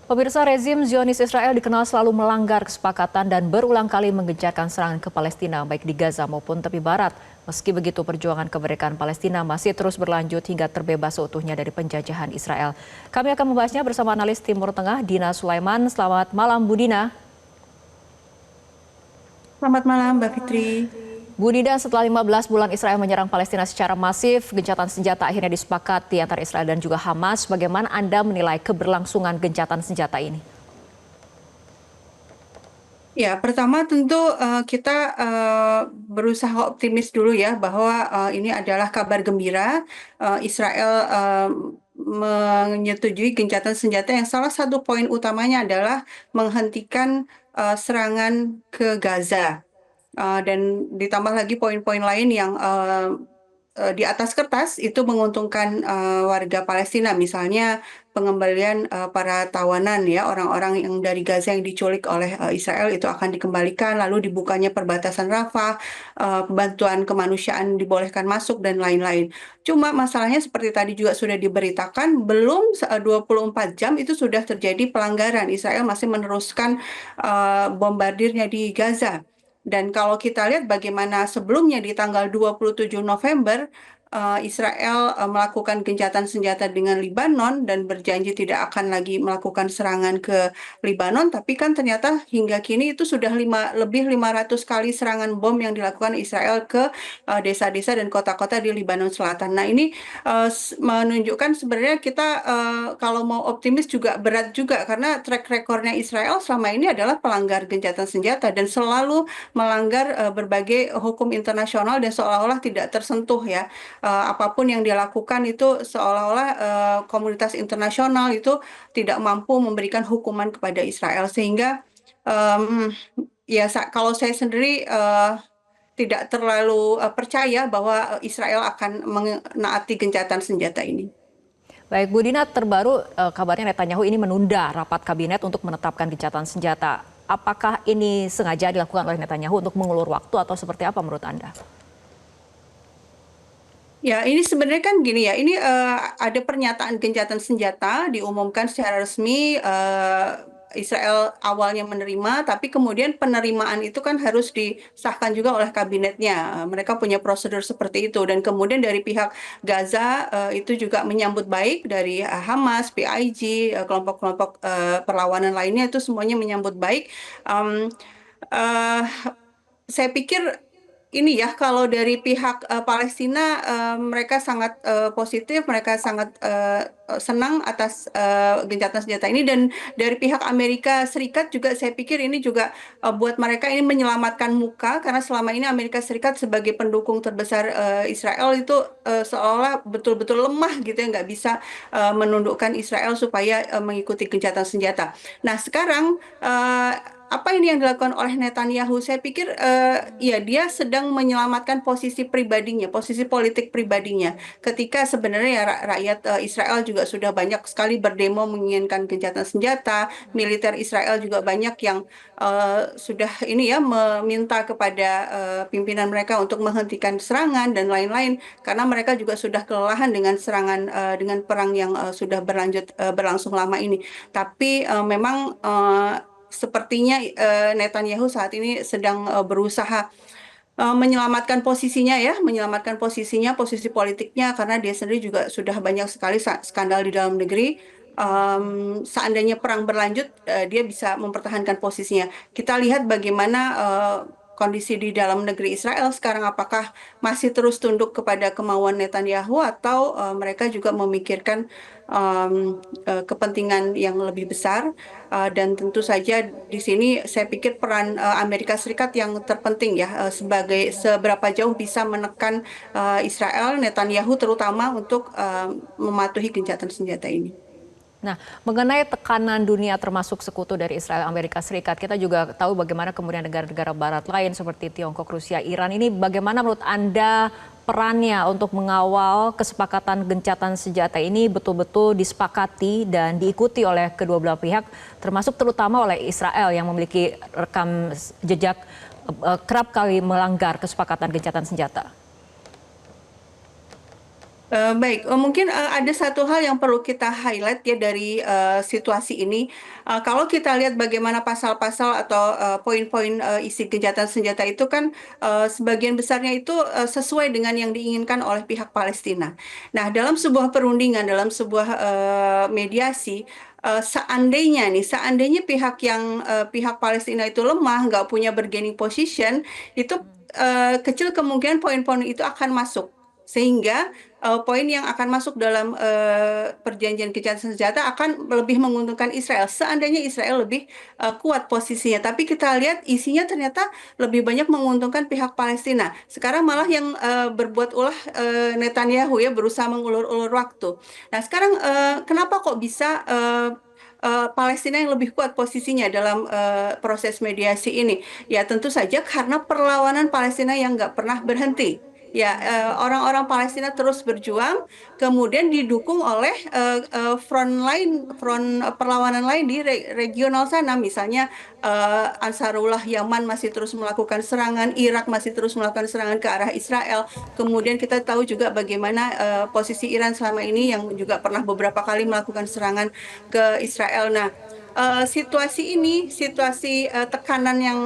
Pemirsa, rezim Zionis Israel dikenal selalu melanggar kesepakatan dan berulang kali menggencarkan serangan ke Palestina, baik di Gaza maupun tepi barat. Meski begitu, perjuangan kemerdekaan Palestina masih terus berlanjut hingga terbebas seutuhnya dari penjajahan Israel. Kami akan membahasnya bersama analis Timur Tengah, Dina Sulaiman. Selamat malam, Bu Dina. Selamat malam, Mbak Fitri. Bu Dina, setelah 15 bulan Israel menyerang Palestina secara masif, gencatan senjata akhirnya disepakati antara Israel dan juga Hamas. Bagaimana Anda menilai keberlangsungan gencatan senjata ini? Ya, pertama tentu kita berusaha optimis dulu ya bahwa ini adalah kabar gembira. Israel menyetujui gencatan senjata yang salah satu poin utamanya adalah menghentikan serangan ke Gaza. Dan ditambah lagi poin-poin lain yang di atas kertas itu menguntungkan warga Palestina, misalnya pengembalian para tawanan ya, orang-orang yang dari Gaza yang diculik oleh Israel itu akan dikembalikan, lalu dibukanya perbatasan Rafah, bantuan kemanusiaan dibolehkan masuk dan lain-lain. Cuma masalahnya seperti tadi juga sudah diberitakan, belum 24 jam itu sudah terjadi pelanggaran. Israel masih meneruskan bombardirnya di Gaza. Dan kalau kita lihat bagaimana sebelumnya di tanggal 27 November, Israel melakukan gencatan senjata dengan Lebanon dan berjanji tidak akan lagi melakukan serangan ke Lebanon, tapi kan ternyata hingga kini itu sudah lebih 500 kali serangan bom yang dilakukan Israel ke desa-desa dan kota-kota di Lebanon Selatan. Nah, ini menunjukkan sebenarnya kita kalau mau optimis juga berat juga karena track recordnya Israel selama ini adalah pelanggar gencatan senjata dan selalu melanggar berbagai hukum internasional dan seolah-olah tidak tersentuh ya. Apapun yang dilakukan itu seolah-olah komunitas internasional itu tidak mampu memberikan hukuman kepada Israel sehingga ya kalau saya sendiri tidak terlalu percaya bahwa Israel akan menaati gencatan senjata ini. Baik, Bu Dina, terbaru kabarnya Netanyahu ini menunda rapat kabinet untuk menetapkan gencatan senjata. Apakah ini sengaja dilakukan oleh Netanyahu untuk mengulur waktu atau seperti apa menurut Anda? Ya, ini sebenarnya kan gini ya, ini ada pernyataan gencatan senjata diumumkan secara resmi. Israel awalnya menerima, tapi kemudian penerimaan itu kan harus disahkan juga oleh kabinetnya. Mereka punya prosedur seperti itu, dan kemudian dari pihak Gaza itu juga menyambut baik dari Hamas, PIG, kelompok-kelompok perlawanan lainnya itu semuanya menyambut baik. Um, eh, saya pikir ini ya kalau dari pihak Palestina mereka sangat positif, mereka sangat senang atas gencatan senjata ini dan dari pihak Amerika Serikat juga saya pikir ini juga buat mereka ini menyelamatkan muka karena selama ini Amerika Serikat sebagai pendukung terbesar Israel itu seolah betul-betul lemah gitu ya nggak bisa menundukkan Israel supaya mengikuti gencatan senjata. Nah sekarang apa ini yang dilakukan oleh Netanyahu? Saya pikir ya dia sedang menyelamatkan posisi pribadinya, posisi politik pribadinya. Ketika sebenarnya ya, rakyat Israel juga sudah banyak sekali berdemo menginginkan gencatan senjata, militer Israel juga banyak yang sudah ini ya meminta kepada pimpinan mereka untuk menghentikan serangan dan lain-lain karena mereka juga sudah kelelahan dengan serangan dengan perang yang sudah berlangsung lama ini. Tapi memang sepertinya Netanyahu saat ini sedang berusaha menyelamatkan posisinya ya, menyelamatkan posisinya, posisi politiknya karena dia sendiri juga sudah banyak sekali skandal di dalam negeri. Seandainya perang berlanjut, dia bisa mempertahankan posisinya. Kita lihat bagaimana kondisi di dalam negeri Israel sekarang, apakah masih terus tunduk kepada kemauan Netanyahu atau mereka juga memikirkan kepentingan yang lebih besar. Dan tentu saja di sini saya pikir peran Amerika Serikat yang terpenting ya sebagai seberapa jauh bisa menekan Israel, Netanyahu terutama untuk mematuhi gencatan senjata ini. Nah, mengenai tekanan dunia termasuk sekutu dari Israel, Amerika Serikat, kita juga tahu bagaimana kemudian negara-negara barat lain seperti Tiongkok, Rusia, Iran ini bagaimana menurut Anda perannya untuk mengawal kesepakatan gencatan senjata ini betul-betul disepakati dan diikuti oleh kedua belah pihak, termasuk terutama oleh Israel yang memiliki rekam jejak kerap kali melanggar kesepakatan gencatan senjata? Baik, mungkin ada satu hal yang perlu kita highlight ya dari situasi ini. Kalau kita lihat bagaimana pasal-pasal atau poin-poin isi gencatan senjata itu kan sebagian besarnya itu sesuai dengan yang diinginkan oleh pihak Palestina. Nah, dalam sebuah perundingan, dalam sebuah mediasi, seandainya pihak Palestina itu lemah, nggak punya bargaining position, itu kecil kemungkinan poin-poin itu akan masuk. Sehingga poin yang akan masuk dalam perjanjian gencatan senjata akan lebih menguntungkan Israel. Seandainya Israel lebih kuat posisinya, tapi kita lihat isinya ternyata lebih banyak menguntungkan pihak Palestina. Sekarang malah yang berbuat ulah Netanyahu ya berusaha mengulur-ulur waktu. Nah, sekarang kenapa kok bisa Palestina yang lebih kuat posisinya dalam proses mediasi ini? Ya tentu saja karena perlawanan Palestina yang nggak pernah berhenti. Ya, orang-orang Palestina terus berjuang, kemudian didukung oleh front perlawanan lain di regional sana, misalnya Ansarullah Yaman masih terus melakukan serangan, Irak masih terus melakukan serangan ke arah Israel. Kemudian kita tahu juga bagaimana posisi Iran selama ini yang juga pernah beberapa kali melakukan serangan ke Israel. Nah, situasi tekanan yang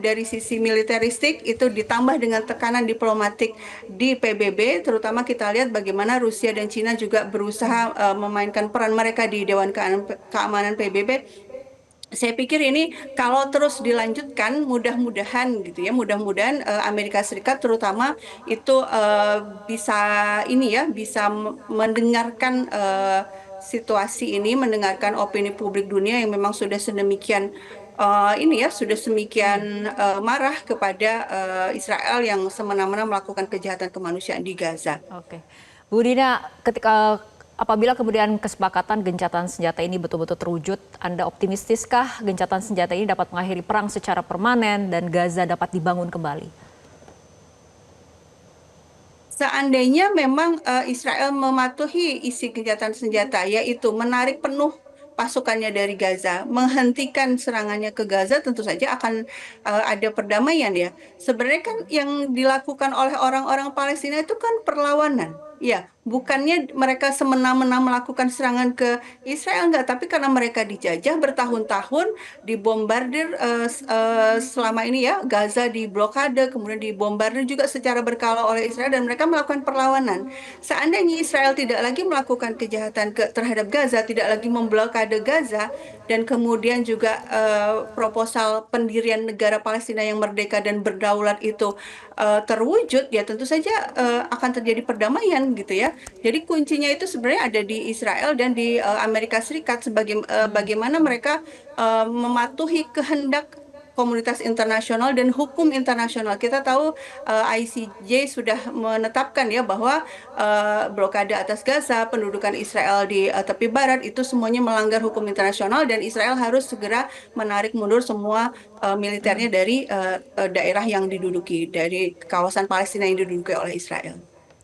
dari sisi militeristik itu ditambah dengan tekanan diplomatik di PBB, terutama kita lihat bagaimana Rusia dan Cina juga berusaha memainkan peran mereka di Dewan Keamanan PBB. Saya pikir ini kalau terus dilanjutkan, mudah-mudahan gitu ya, mudah-mudahan Amerika Serikat terutama itu bisa ini ya, bisa mendengarkan situasi ini, mendengarkan opini publik dunia yang memang sudah sedemikian ini ya, sudah sedemikian marah kepada Israel yang semena-mena melakukan kejahatan kemanusiaan di Gaza. Oke. Bu Dina, apabila kemudian kesepakatan gencatan senjata ini betul-betul terwujud, Anda optimistiskah gencatan senjata ini dapat mengakhiri perang secara permanen dan Gaza dapat dibangun kembali? Seandainya memang Israel mematuhi isi gencatan senjata, yaitu menarik penuh pasukannya dari Gaza, menghentikan serangannya ke Gaza, tentu saja akan ada perdamaian ya. Sebenarnya kan yang dilakukan oleh orang-orang Palestina itu kan perlawanan. Ya, bukannya mereka semena-mena melakukan serangan ke Israel enggak, tapi karena mereka dijajah bertahun-tahun, dibombardir selama ini ya, Gaza diblokade, kemudian dibombardir juga secara berkala oleh Israel dan mereka melakukan perlawanan. Seandainya Israel tidak lagi melakukan kejahatan terhadap Gaza, tidak lagi memblokade Gaza, dan kemudian juga proposal pendirian negara Palestina yang merdeka dan berdaulat itu terwujud, ya tentu saja akan terjadi perdamaian gitu ya. Jadi kuncinya itu sebenarnya ada di Israel dan di Amerika Serikat sebagai bagaimana mereka mematuhi kehendak komunitas internasional dan hukum internasional. Kita tahu ICJ sudah menetapkan ya bahwa blokade atas Gaza, pendudukan Israel di tepi barat itu semuanya melanggar hukum internasional dan Israel harus segera menarik mundur semua militernya dari daerah yang diduduki, dari kawasan Palestina yang diduduki oleh Israel.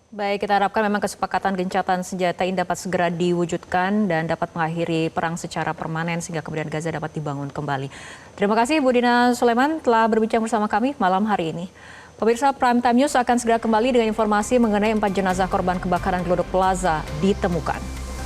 Baik, kita harapkan memang kesepakatan gencatan senjata ini dapat segera diwujudkan dan dapat mengakhiri perang secara permanen sehingga kemudian Gaza dapat dibangun kembali. Terima kasih Bu Dina Sulaiman telah berbincang bersama kami malam hari ini. Pemirsa, Prime Time News akan segera kembali dengan informasi mengenai 4 jenazah korban kebakaran Glodok Plaza ditemukan.